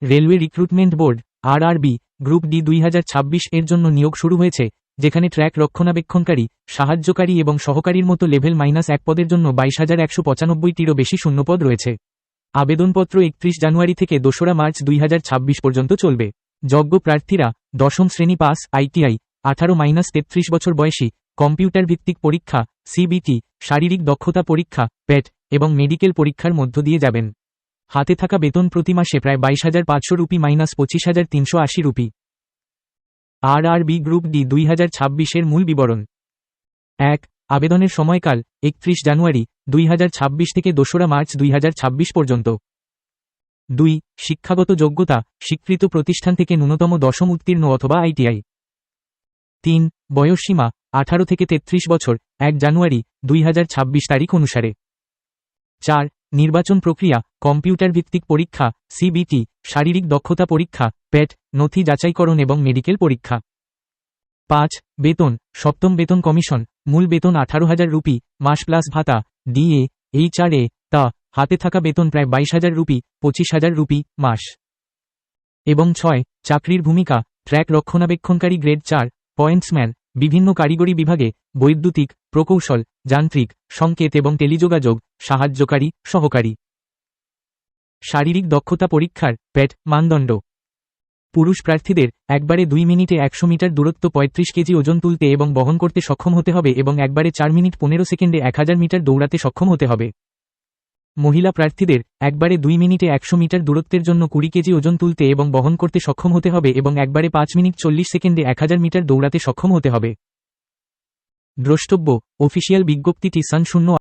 Railway recruitment board RRB group D 2026 এর জন্য নিয়োগ শুরু হয়েছে, যেখানে ট্র্যাক রক্ষণাবেক্ষণকারী, সাহায্যকারী এবং সহকারীর মতো লেভেল -1 পদের জন্য 22,195টিরও বেশি শূন্যপদ রয়েছে। আবেদনপত্র 31 জানুয়ারি থেকে 2রা মার্চ 2026 পর্যন্ত চলবে। যোগ্য প্রার্থীরা 10ম শ্রেণী পাস, আইটিআই, 18-33 বছর বয়সী, কম্পিউটার ভিত্তিক পরীক্ষা সিবিটি, শারীরিক দক্ষতা পরীক্ষা প্যাট এবং মেডিকেল পরীক্ষার মধ্য দিয়ে যাবেন। হাতে থাকা বেতন প্রতি মাসে প্রায় 22,500 rupee -25,380 rupee. RRB group D 2026 এর মূল বিবরণ। 1. আবেদনের সময়কাল 31 জানুয়ারি 2026 থেকে 2রা মার্চ 2026 পর্যন্ত। 2. শিক্ষাগত যোগ্যতা স্বীকৃত প্রতিষ্ঠান থেকে ন্যূনতম 10ম উত্তীর্ণ অথবা আইটিআই। 3. বয়সসীমা 18 থেকে 33 বছর 1 জানুয়ারি 2026 তারিখ অনুসারে। 4. নির্বাচন প্রক্রিয়া কম্পিউটার ভিত্তিক পরীক্ষা সিবিটি, শারীরিক দক্ষতা পরীক্ষা প্যাট, নথি যাচাইকরণ এবং মেডিকেল পরীক্ষা। 5. বেতন 7ম বেতন কমিশন, মূল বেতন 18,000 রুপি মাস প্লাস ভাতা ডিএ এইচআরএ তা, হাতে থাকা বেতন প্রায় 22,000 রুপি 25,000 রুপি মাস। এবং 6. চাকরির ভূমিকা ট্র্যাক রক্ষণাবেক্ষণকারী গ্রেড 4 পয়েন্টসম্যান, বিভিন্ন কারিগরি বিভাগে বৈদ্যুতিক, প্রকৌশল, যান্ত্রিক, সংকেত এবং টেলিযোগাযোগ, সাহায্যকারী, সহকারী। শারীরিক দক্ষতা পরীক্ষার প্যাট মানদণ্ড। পুরুষ প্রার্থীদের একবারে 2 মিনিটে 100 মিটার দূরত্ব 35 কেজি ওজন তুলতে এবং বহন করতে সক্ষম হতে হবে এবং একবারে 4 মিনিট 15 সেকেন্ডে 1000 মিটার দৌড়াতে সক্ষম হতে হবে। মহিলা প্রার্থীদের একবারে 2 মিনিটে 100 মিটার দূরত্বের জন্য 20 কেজি ওজন তুলতে এবং বহন করতে সক্ষম হতে হবে এবং একবারে 5 মিনিট 40 সেকেন্ডে 1000 মিটার দৌড়াতে সক্ষম হতে হবে। দ্রষ্টব্য অফিসিয়াল বিজ্ঞপ্তিটি সান 0